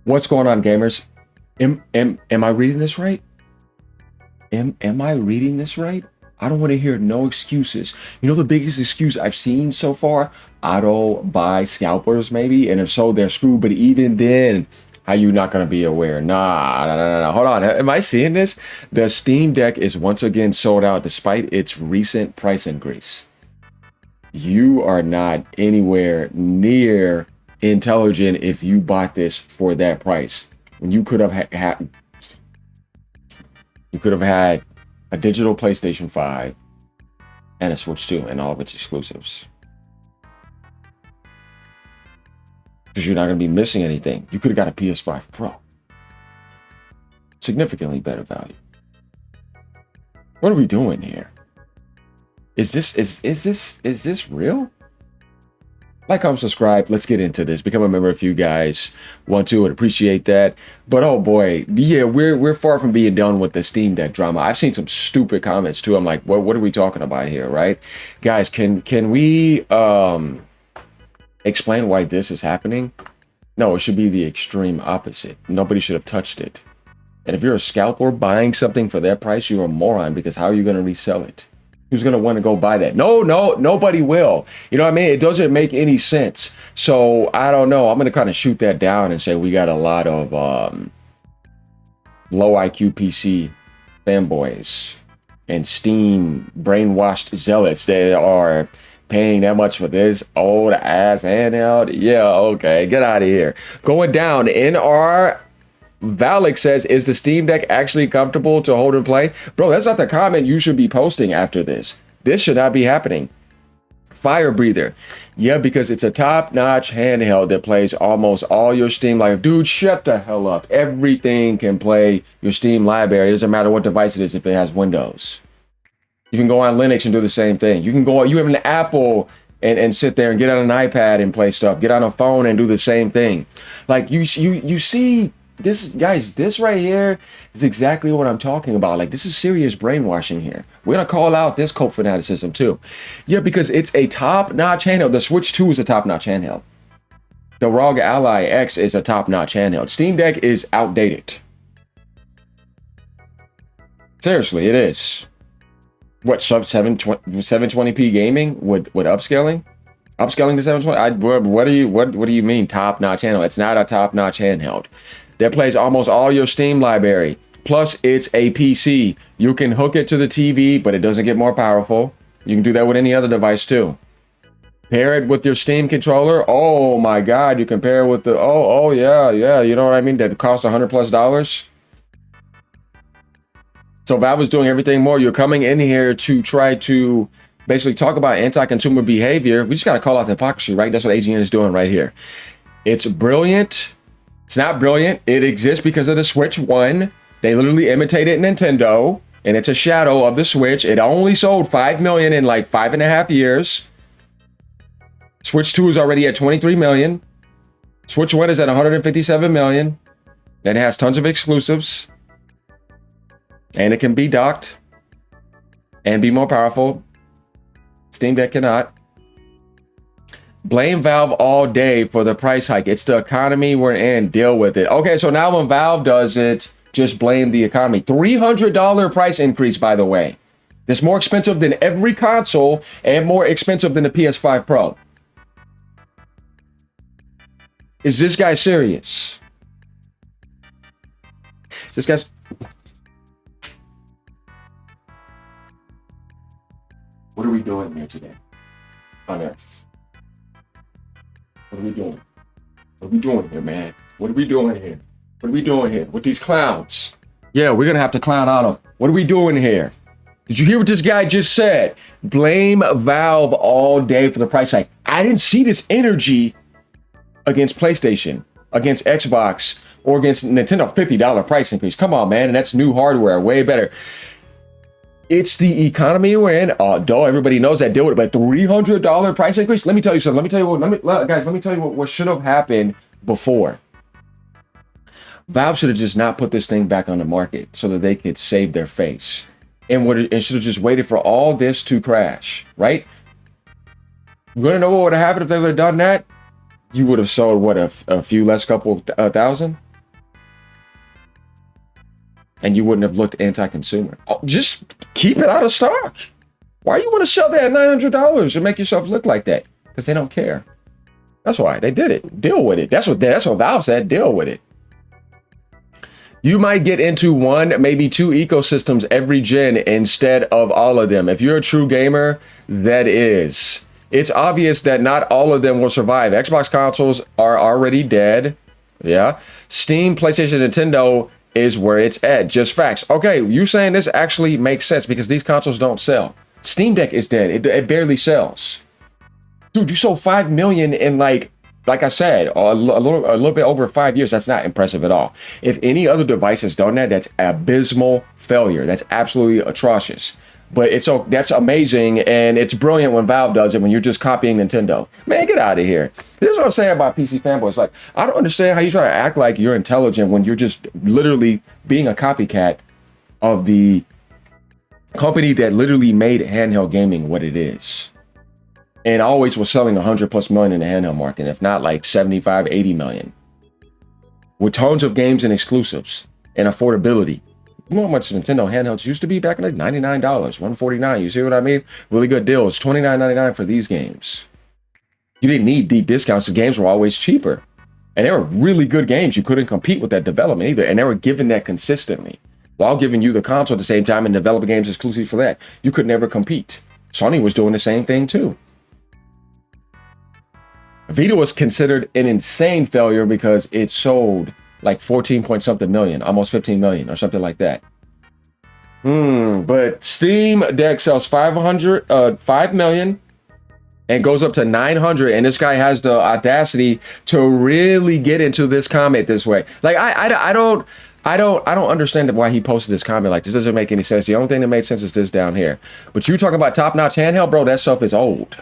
What's going on, gamers? Am I reading this right? Am I reading this right? I don't want to hear no excuses. You know the biggest excuse I've seen so far? Auto buy scalpers, maybe, and if so, they're screwed. But even then, how you not gonna be aware? Nah. Hold on. Am I seeing this? The Steam Deck is once again sold out despite its recent price increase. You are not anywhere near intelligent if you bought this for that price. When you could have had a digital PlayStation 5 and a Switch 2 and all of its exclusives. Because you're not going to be missing anything. You could have got a PS5 Pro. Significantly better value. What are we doing here? Is this real? Like, comment, subscribe. Let's get into this. Become a member if you guys want to and appreciate that. But oh boy, yeah, we're far from being done with the Steam Deck drama. I've seen some stupid comments too. I'm like, what are we talking about here, right? Guys, can we explain why this is happening? No, it should be the extreme opposite. Nobody should have touched it. And if you're a scalper buying something for that price, you're a moron, because how are you going to resell it? Who's going to want to go buy that? No, nobody will. You know what I mean? It doesn't make any sense. So I don't know. I'm going to kind of shoot that down and say we got a lot of low IQ PC fanboys and Steam brainwashed zealots that are paying that much for this old ass handheld. Yeah, okay, get out of here. Going down in our Valak says, is the Steam Deck actually comfortable to hold and play? Bro, that's not the comment you should be posting after this. This should not be happening. Fire Breather. Yeah, because it's a top-notch handheld that plays almost all your Steam library. Dude, shut the hell up. Everything can play your Steam library. It doesn't matter what device it is if it has Windows. You can go on Linux and do the same thing. You can go, you have an Apple and sit there and get on an iPad and play stuff. Get on a phone and do the same thing. Like, you see... This, guys, this right here is exactly what I'm talking about. Like, this is serious brainwashing here. We're going to call out this cult fanaticism too. Yeah, because it's a top-notch handheld. The Switch 2 is a top-notch handheld. The ROG Ally X is a top-notch handheld. Steam Deck is outdated. Seriously, it is. What, sub 720p gaming with upscaling? Upscaling to 720? What do you mean top-notch handheld? It's not a top-notch handheld. That plays almost all your Steam library. Plus, it's a PC. You can hook it to the TV, but it doesn't get more powerful. You can do that with any other device too. Pair it with your Steam controller. Oh my God, you can pair it with the, oh yeah, you know what I mean? That costs $100+. So Valve is doing everything more. You're coming in here to try to basically talk about anti-consumer behavior. We just got to call out the hypocrisy, right? That's what AGN is doing right here. It's brilliant. It's not brilliant. It exists because of the Switch 1. They literally imitated Nintendo, and it's a shadow of the Switch. It only sold 5 million in like 5.5 years. Switch 2 is already at 23 million. Switch 1 is at 157 million. And it has tons of exclusives. And it can be docked and be more powerful. Steam Deck cannot. Blame Valve all day for the price hike. It's the economy we're in. Deal with it. Okay, so now when Valve does it, just blame the economy. $300 price increase, by the way. It's more expensive than every console and more expensive than the PS5 Pro. Is this guy serious? This guy's... What are we doing here today on Earth? What are we doing? What are we doing here, man? What are we doing here? What are we doing here with these clowns? Yeah, we're gonna have to clown on them. What are we doing here? Did you hear what this guy just said? Blame Valve all day for the price hike. I didn't see this energy against PlayStation, against Xbox, or against Nintendo. $50 price increase. Come on, man. And that's new hardware. Way better. It's the economy we're in. Duh, everybody knows that. Deal with it. But $300 price increase? Let me tell you something. Let me tell you what should have happened before. Valve should have just not put this thing back on the market so that they could save their face. And should have just waited for all this to crash, right? You want to know what would have happened if they would have done that? You would have sold, what, a few less couple thousand? and you wouldn't have looked anti-consumer. Oh, just keep it out of stock. Why you want to sell that at $900 and make yourself look like that? Because they don't care. That's why they did it. Deal with it. That's what Valve said. Deal with it. You might get into one, maybe two ecosystems every gen instead of all of them. If you're a true gamer, that is. It's obvious that not all of them will survive. Xbox consoles are already dead. Yeah. Steam, PlayStation, Nintendo is where it's at. Just facts. Okay, you saying this actually makes sense because these consoles don't sell. Steam Deck is dead. It barely sells. Dude, you sold 5 million in like I said, a little bit over 5 years. That's not impressive at all. If any other device has done that, that's abysmal failure. That's absolutely atrocious. But that's amazing, and it's brilliant when Valve does it, when you're just copying Nintendo. Man, get out of here. This is what I'm saying about PC fanboys. Like, I don't understand how you try to act like you're intelligent when you're just literally being a copycat of the company that literally made handheld gaming what it is. And always was selling 100+ million in the handheld market, if not like 75, 80 million. With tons of games and exclusives and affordability. You know how much Nintendo handhelds used to be back in like $99, $149. You see what I mean? Really good deals. $29.99 for these games. You didn't need deep discounts. The games were always cheaper. And they were really good games. You couldn't compete with that development either. And they were given that consistently. While giving you the console at the same time and developing games exclusively for that. You could never compete. Sony was doing the same thing too. Vita was considered an insane failure because it sold like 14 point something million, almost 15 million or something like that. But Steam Deck sells 5 million and goes up to 900. And this guy has the audacity to really get into this comment this way. Like, I don't understand why he posted this comment. Like, this doesn't make any sense. The only thing that made sense is this down here. But you talking about top-notch handheld, bro, that stuff is old.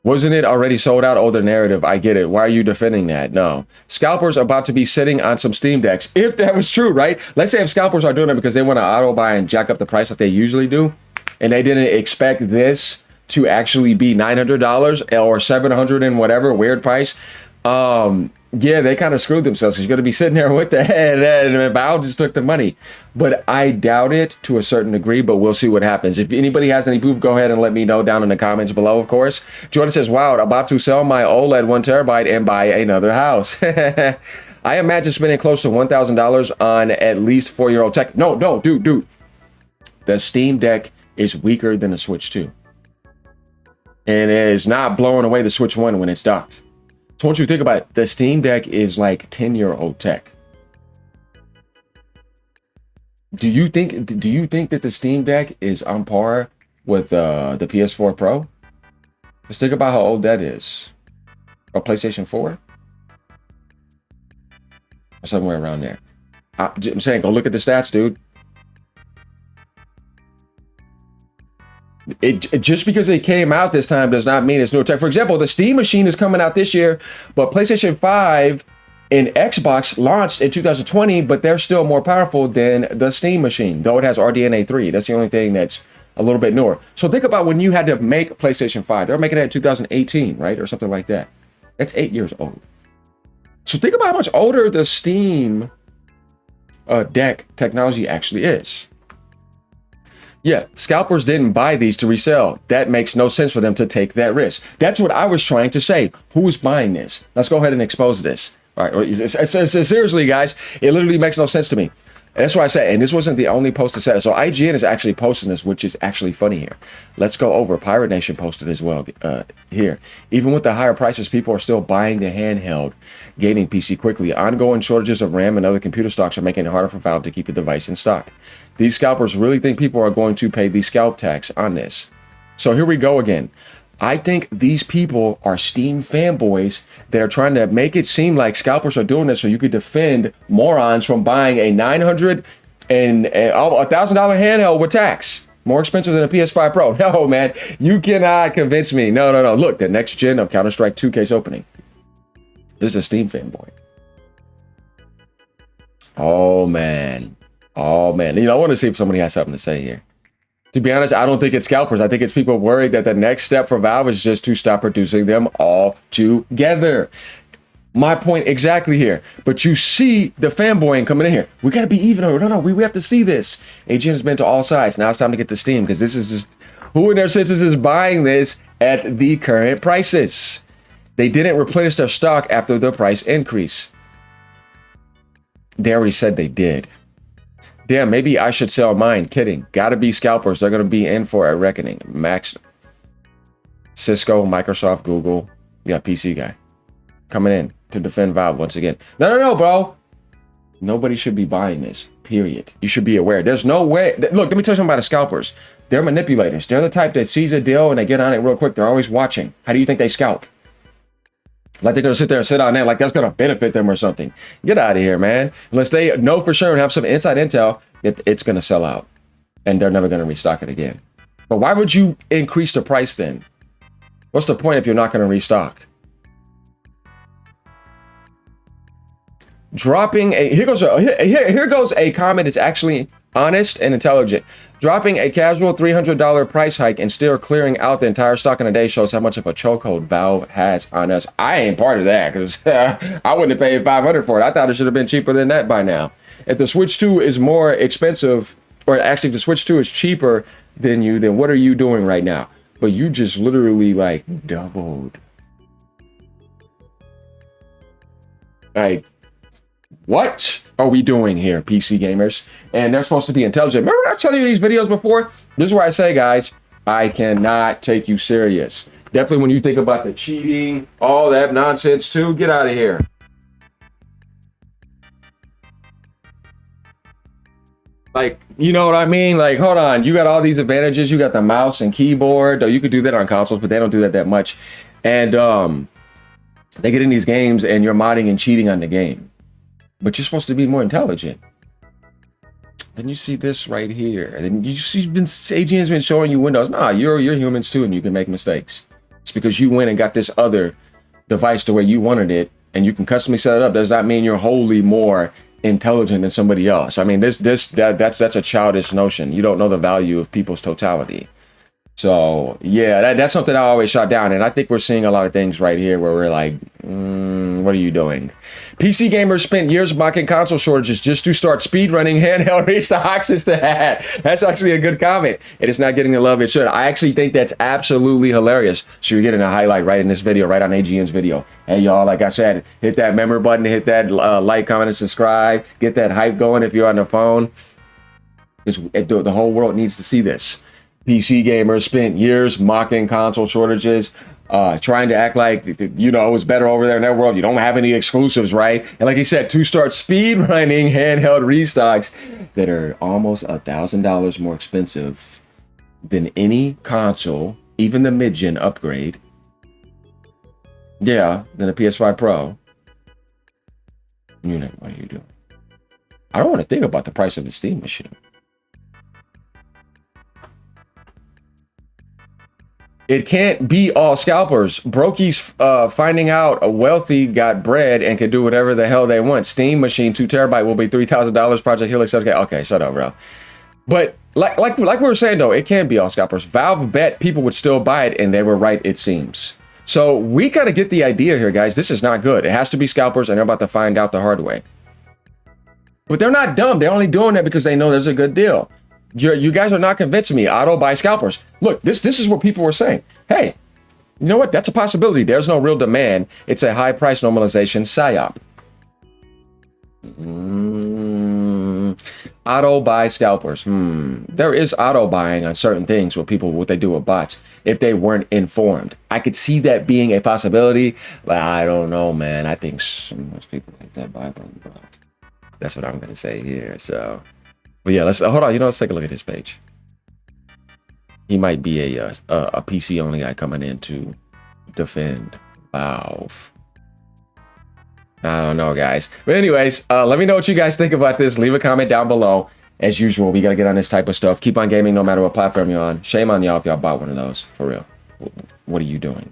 Wasn't it already sold out? Older narrative. I get it. Why are you defending that? No. Scalpers are about to be sitting on some Steam Decks. If that was true, right? Let's say if scalpers are doing it because they want to auto buy and jack up the price like they usually do, and they didn't expect this to actually be $900 or $700 and whatever weird price. Yeah, they kind of screwed themselves because you're going to be sitting there with that, and Valve just took the money. But I doubt it to a certain degree, but we'll see what happens. If anybody has any proof, go ahead and let me know down in the comments below, of course. Jordan says, wow, about to sell my OLED 1 terabyte and buy another house. I imagine spending close to $1,000 on at least 4-year-old tech. No, dude. The Steam Deck is weaker than the Switch 2. And it is not blowing away the Switch 1 when it's docked. So once you think about it, the Steam Deck is like 10-year-old tech. Do you think that the Steam Deck is on par with the PS4 Pro? Just think about how old that is. Or PlayStation 4? Or somewhere around there. I'm saying, go look at the stats, dude. It just because it came out this time does not mean it's newer tech. For example, the Steam machine is coming out this year, but PlayStation 5 and Xbox launched in 2020, but they're still more powerful than the Steam machine, though it has RDNA 3. That's the only thing that's a little bit newer. So think about when you had to make PlayStation 5. They were making it in 2018, right? Or something like that. That's 8 years old. So think about how much older the Steam Deck technology actually is. Yeah, scalpers didn't buy these to resell. That makes no sense for them to take that risk. That's what I was trying to say. Who's buying this? Let's go ahead and expose this. All right, seriously, guys, it literally makes no sense to me. And that's why I said, and this wasn't the only post that said it. So IGN is actually posting this, which is actually funny here. Let's go over. Pirate Nation posted as well here. Even with the higher prices, people are still buying the handheld gaming PC quickly. Ongoing shortages of RAM and other computer stocks are making it harder for Valve to keep the device in stock. These scalpers really think people are going to pay the scalp tax on this. So here we go again. I think these people are Steam fanboys that are trying to make it seem like scalpers are doing this so you could defend morons from buying a $900 and $1,000 handheld with tax. More expensive than a PS5 Pro. No, man, you cannot convince me. No. Look, the next gen of Counter-Strike 2 case opening. This is a Steam fanboy. Oh, man. You know, I want to see if somebody has something to say here. To be honest, I don't think it's scalpers. I think it's people worried that the next step for Valve is just to stop producing them all together. My point exactly here. But you see the fanboying coming in here. We got to be even. No, we have to see this. AGN has been to all sides. Now it's time to get to Steam because this is just who in their senses is buying this at the current prices. They didn't replenish their stock after the price increase. They already said they did. Damn, maybe I should sell mine. Kidding. Gotta be scalpers. They're gonna be in for a reckoning. Max, Cisco, Microsoft, Google. You got PC guy coming in to defend Valve once again. No, bro. Nobody should be buying this. Period. You should be aware. There's no way. Look, let me tell you something about the scalpers. They're manipulators. They're the type that sees a deal and they get on it real quick. They're always watching. How do you think they scalp? Like they're gonna sit there and sit on that like that's gonna benefit them or something. Get out of here, man. Unless they know for sure and have some inside intel, it's gonna sell out. And they're never gonna restock it again. But why would you increase the price then? What's the point if you're not gonna restock? Dropping a here goes a comment that's actually honest and intelligent. Dropping a casual $300 price hike and still clearing out the entire stock in a day shows how much of a chokehold Valve has on us. I ain't part of that because I wouldn't have paid $500 for it. I thought it should have been cheaper than that by now. If the Switch 2 is more expensive, or actually if the Switch 2 is cheaper than you, then what are you doing right now? But you just literally like doubled. Like, what are we doing here, PC gamers? And they're supposed to be intelligent. Remember I was telling you these videos before? This is where I say, guys, I cannot take you serious. Definitely when you think about the cheating, all that nonsense too, get out of here. Like, you know what I mean? Like, hold on, you got all these advantages. You got the mouse and keyboard. Though you could do that on consoles, but they don't do that much. And they get in these games and you're modding and cheating on the game. But you're supposed to be more intelligent. Then you see this right here. Then AGN's been showing you windows. Nah, you're humans too, and you can make mistakes. It's because you went and got this other device the way you wanted it, and you can customly set it up. Does not mean you're wholly more intelligent than somebody else. I mean, that's a childish notion. You don't know the value of people's totality. So yeah, that's something I always shot down, and I think we're seeing a lot of things right here where we're like, what are you doing? PC gamers spent years mocking console shortages just to start speedrunning handheld restocks instead. That's actually a good comment. It is not getting the love it should. I actually think that's absolutely hilarious. So you're getting a highlight right in this video, right on AGN's video. Hey y'all, like I said, hit that member button, hit that like, comment, and subscribe. Get that hype going if you're on the phone. The whole world needs to see this. PC gamers spent years mocking console shortages, trying to act like, you know, it was better over there in that world. You don't have any exclusives, right? And like he said, to start speedrunning handheld restocks that are almost $1,000 more expensive than any console, even the mid-gen upgrade. Yeah, than a PS5 Pro. You know, what are you doing? I don't want to think about the price of the Steam machine. It can't be all scalpers. Brokies finding out a wealthy got bread and can do whatever the hell they want. Steam machine 2 terabyte will be $3,000. Project Helix. Okay, shut up, bro. But like we were saying though, it can't be all scalpers. Valve bet people would still buy it, and they were right. It seems. So we gotta get the idea here, guys. This is not good. It has to be scalpers, and they're about to find out the hard way. But they're not dumb. They're only doing that because they know there's a good deal. You guys are not convincing me. Auto buy scalpers. Look, this is what people were saying. Hey, you know what? That's a possibility. There's no real demand. It's a high price normalization psyop. Auto buy scalpers. There is auto buying on certain things with people, what they do with bots, if they weren't informed. I could see that being a possibility, but I don't know, man. I think most people like that buy, bro. That's what I'm going to say here. So. But yeah, let's hold on. You know, let's take a look at his page. He might be a PC only guy coming in to defend Valve. I don't know, guys. But anyways, let me know what you guys think about this. Leave a comment down below. As usual, we got to get on this type of stuff. Keep on gaming no matter what platform you're on. Shame on y'all if y'all bought one of those. For real. What are you doing?